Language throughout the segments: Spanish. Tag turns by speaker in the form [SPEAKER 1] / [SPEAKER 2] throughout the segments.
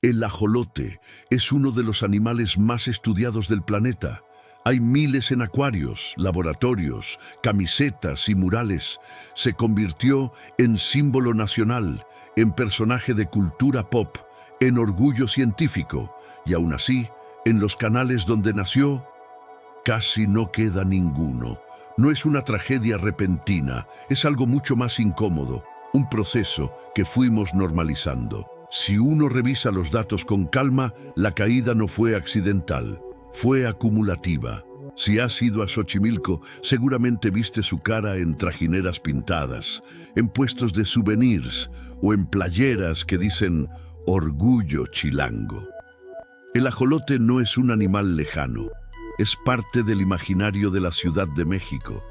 [SPEAKER 1] El ajolote es uno de los animales más estudiados del planeta. Hay miles en acuarios, laboratorios, camisetas y murales. Se convirtió en símbolo nacional, en personaje de cultura pop, en orgullo científico. Y aún así, en los canales donde nació, casi no queda ninguno. No es una tragedia repentina, es algo mucho más incómodo, un proceso que fuimos normalizando. Si uno revisa los datos con calma, la caída no fue accidental, fue acumulativa. Si has ido a Xochimilco, seguramente viste su cara en trajineras pintadas, en puestos de souvenirs o en playeras que dicen "Orgullo Chilango". El ajolote no es un animal lejano, es parte del imaginario de la Ciudad de México.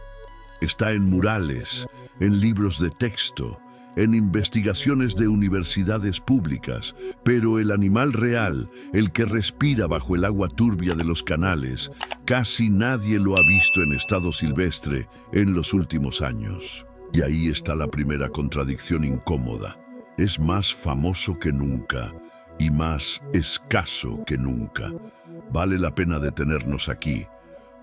[SPEAKER 1] Está en murales, en libros de texto, en investigaciones de universidades públicas, pero el animal real, el que respira bajo el agua turbia de los canales, casi nadie lo ha visto en estado silvestre en los últimos años. Y ahí está la primera contradicción incómoda. Es más famoso que nunca y más escaso que nunca. Vale la pena detenernos aquí,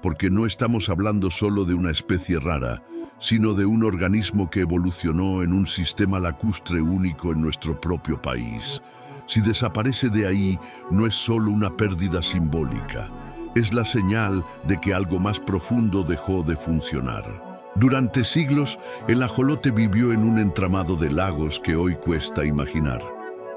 [SPEAKER 1] porque no estamos hablando solo de una especie rara, sino de un organismo que evolucionó en un sistema lacustre único en nuestro propio país. Si desaparece de ahí, no es solo una pérdida simbólica, es la señal de que algo más profundo dejó de funcionar. Durante siglos, el ajolote vivió en un entramado de lagos que hoy cuesta imaginar.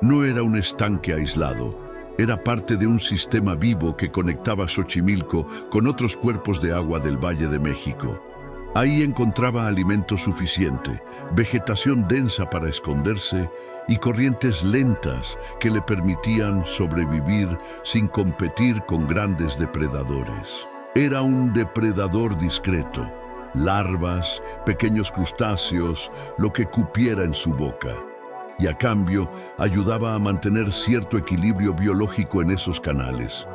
[SPEAKER 1] No era un estanque aislado, era parte de un sistema vivo que conectaba Xochimilco con otros cuerpos de agua del Valle de México. Ahí encontraba alimento suficiente, vegetación densa para esconderse y corrientes lentas que le permitían sobrevivir sin competir con grandes depredadores. Era un depredador discreto, larvas, pequeños crustáceos, lo que cupiera en su boca. Y a cambio ayudaba a mantener cierto equilibrio biológico en esos canales.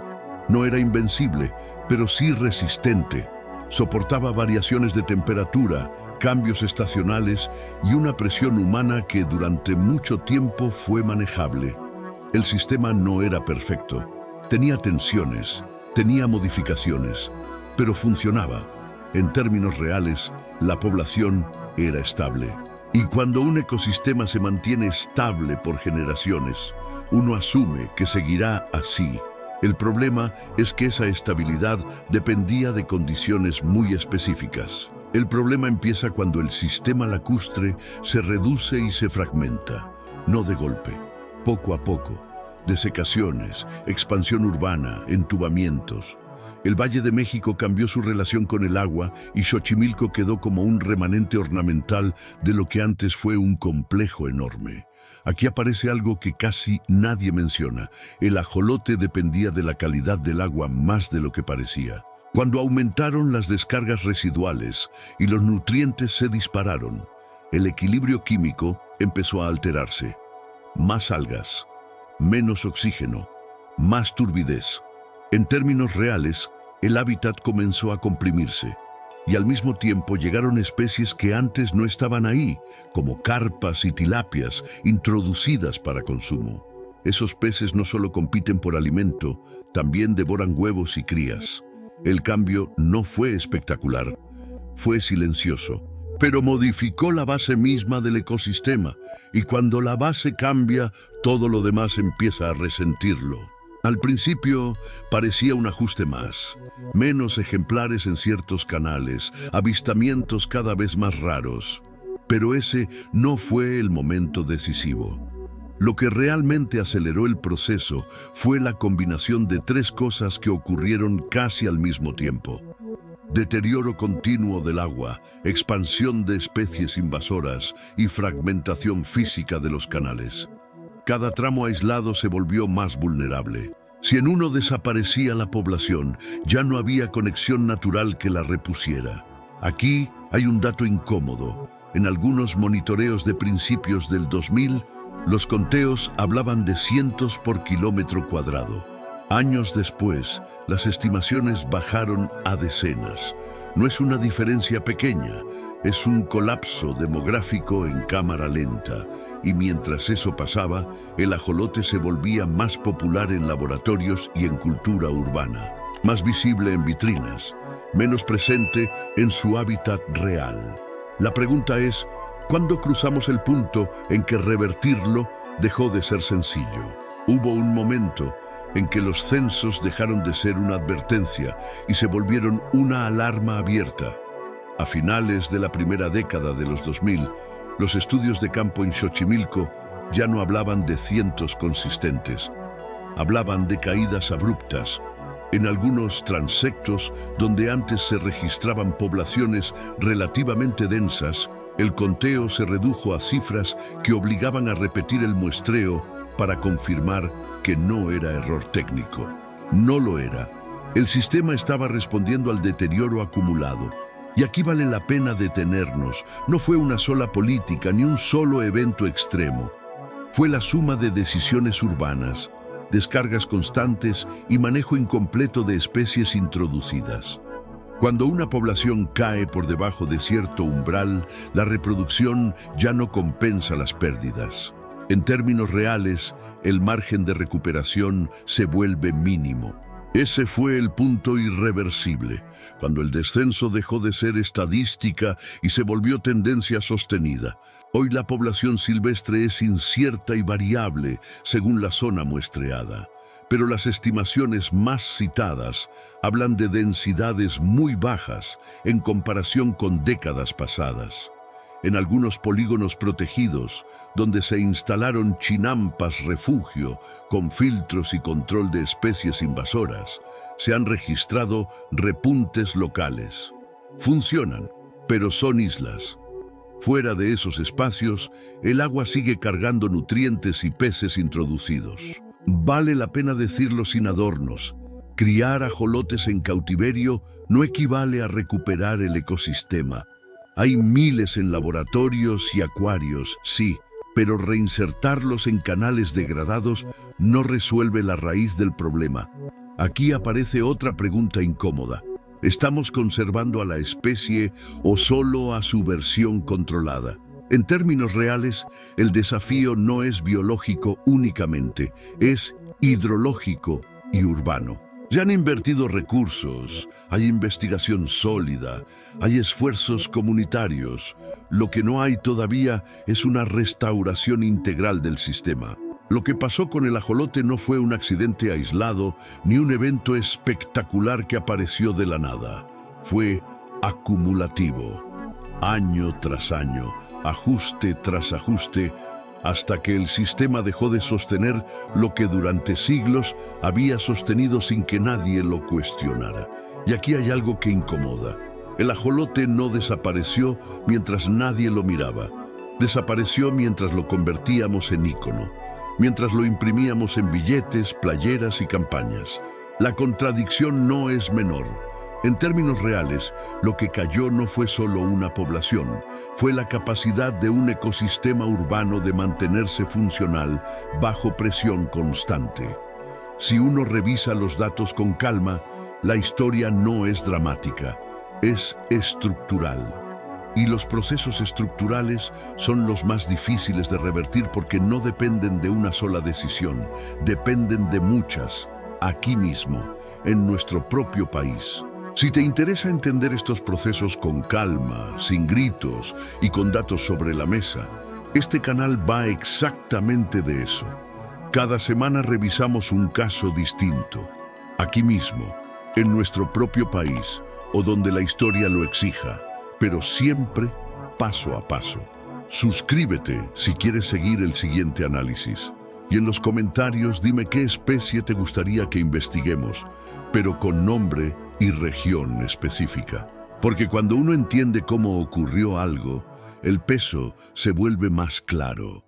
[SPEAKER 1] No era invencible, pero sí resistente. Soportaba variaciones de temperatura, cambios estacionales y una presión humana que durante mucho tiempo fue manejable. El sistema no era perfecto. Tenía tensiones, tenía modificaciones, pero funcionaba. En términos reales, la población era estable. Y cuando un ecosistema se mantiene estable por generaciones, uno asume que seguirá así. El problema es que esa estabilidad dependía de condiciones muy específicas. El problema empieza cuando el sistema lacustre se reduce y se fragmenta, no de golpe, poco a poco. Desecaciones, expansión urbana, entubamientos. El Valle de México cambió su relación con el agua y Xochimilco quedó como un remanente ornamental de lo que antes fue un complejo enorme. Aquí aparece algo que casi nadie menciona. El ajolote dependía de la calidad del agua más de lo que parecía. Cuando aumentaron las descargas residuales y los nutrientes se dispararon, el equilibrio químico empezó a alterarse. Más algas, menos oxígeno, más turbidez. En términos reales, el hábitat comenzó a comprimirse. Y al mismo tiempo llegaron especies que antes no estaban ahí, como carpas y tilapias, introducidas para consumo. Esos peces no solo compiten por alimento, también devoran huevos y crías. El cambio no fue espectacular, fue silencioso, pero modificó la base misma del ecosistema, y cuando la base cambia, todo lo demás empieza a resentirlo. Al principio parecía un ajuste más, menos ejemplares en ciertos canales, avistamientos cada vez más raros. Pero ese no fue el momento decisivo. Lo que realmente aceleró el proceso fue la combinación de tres cosas que ocurrieron casi al mismo tiempo. Deterioro continuo del agua, expansión de especies invasoras y fragmentación física de los canales. Cada tramo aislado se volvió más vulnerable. Si en uno desaparecía la población, ya no había conexión natural que la repusiera. Aquí hay un dato incómodo. En algunos monitoreos de principios del 2000, los conteos hablaban de cientos por kilómetro cuadrado. Años después, las estimaciones bajaron a decenas. No es una diferencia pequeña, Es un colapso demográfico en cámara lenta, y mientras eso pasaba, el ajolote se volvía más popular en laboratorios y en cultura urbana, más visible en vitrinas, menos presente en su hábitat real. La pregunta es, ¿cuándo cruzamos el punto en que revertirlo dejó de ser sencillo? Hubo un momento en que los censos dejaron de ser una advertencia y se volvieron una alarma abierta. A finales de la primera década de los 2000, los estudios de campo en Xochimilco ya no hablaban de cientos consistentes, hablaban de caídas abruptas. En algunos transectos, donde antes se registraban poblaciones relativamente densas, el conteo se redujo a cifras que obligaban a repetir el muestreo para confirmar que no era error técnico. No lo era. El sistema estaba respondiendo al deterioro acumulado. Y aquí vale la pena detenernos. No fue una sola política ni un solo evento extremo. Fue la suma de decisiones urbanas, descargas constantes y manejo incompleto de especies introducidas. Cuando una población cae por debajo de cierto umbral, la reproducción ya no compensa las pérdidas. En términos reales, el margen de recuperación se vuelve mínimo. Ese fue el punto irreversible, cuando el descenso dejó de ser estadística y se volvió tendencia sostenida. Hoy la población silvestre es incierta y variable según la zona muestreada, pero las estimaciones más citadas hablan de densidades muy bajas en comparación con décadas pasadas. En algunos polígonos protegidos, donde se instalaron chinampas refugio con filtros y control de especies invasoras, se han registrado repuntes locales. Funcionan, pero son islas. Fuera de esos espacios, el agua sigue cargando nutrientes y peces introducidos. Vale la pena decirlo sin adornos. Criar ajolotes en cautiverio no equivale a recuperar el ecosistema. Hay miles en laboratorios y acuarios, sí, pero reinsertarlos en canales degradados no resuelve la raíz del problema. Aquí aparece otra pregunta incómoda. ¿Estamos conservando a la especie o solo a su versión controlada? En términos reales, el desafío no es biológico únicamente, es hidrológico y urbano. Ya han invertido recursos, hay investigación sólida, hay esfuerzos comunitarios. Lo que no hay todavía es una restauración integral del sistema. Lo que pasó con el ajolote no fue un accidente aislado ni un evento espectacular que apareció de la nada. Fue acumulativo, año tras año, ajuste tras ajuste, hasta que el sistema dejó de sostener lo que durante siglos había sostenido sin que nadie lo cuestionara. Y aquí hay algo que incomoda. El ajolote no desapareció mientras nadie lo miraba. Desapareció mientras lo convertíamos en ícono, mientras lo imprimíamos en billetes, playeras y campañas. La contradicción no es menor. En términos reales, lo que cayó no fue solo una población, fue la capacidad de un ecosistema urbano de mantenerse funcional bajo presión constante. Si uno revisa los datos con calma, la historia no es dramática, es estructural. Y los procesos estructurales son los más difíciles de revertir porque no dependen de una sola decisión, dependen de muchas, aquí mismo, en nuestro propio país. Si te interesa entender estos procesos con calma, sin gritos y con datos sobre la mesa, este canal va exactamente de eso. Cada semana revisamos un caso distinto, aquí mismo, en nuestro propio país o donde la historia lo exija, pero siempre paso a paso. Suscríbete si quieres seguir el siguiente análisis. Y en los comentarios dime qué especie te gustaría que investiguemos, pero con nombre y región específica. Porque cuando uno entiende cómo ocurrió algo, el peso se vuelve más claro.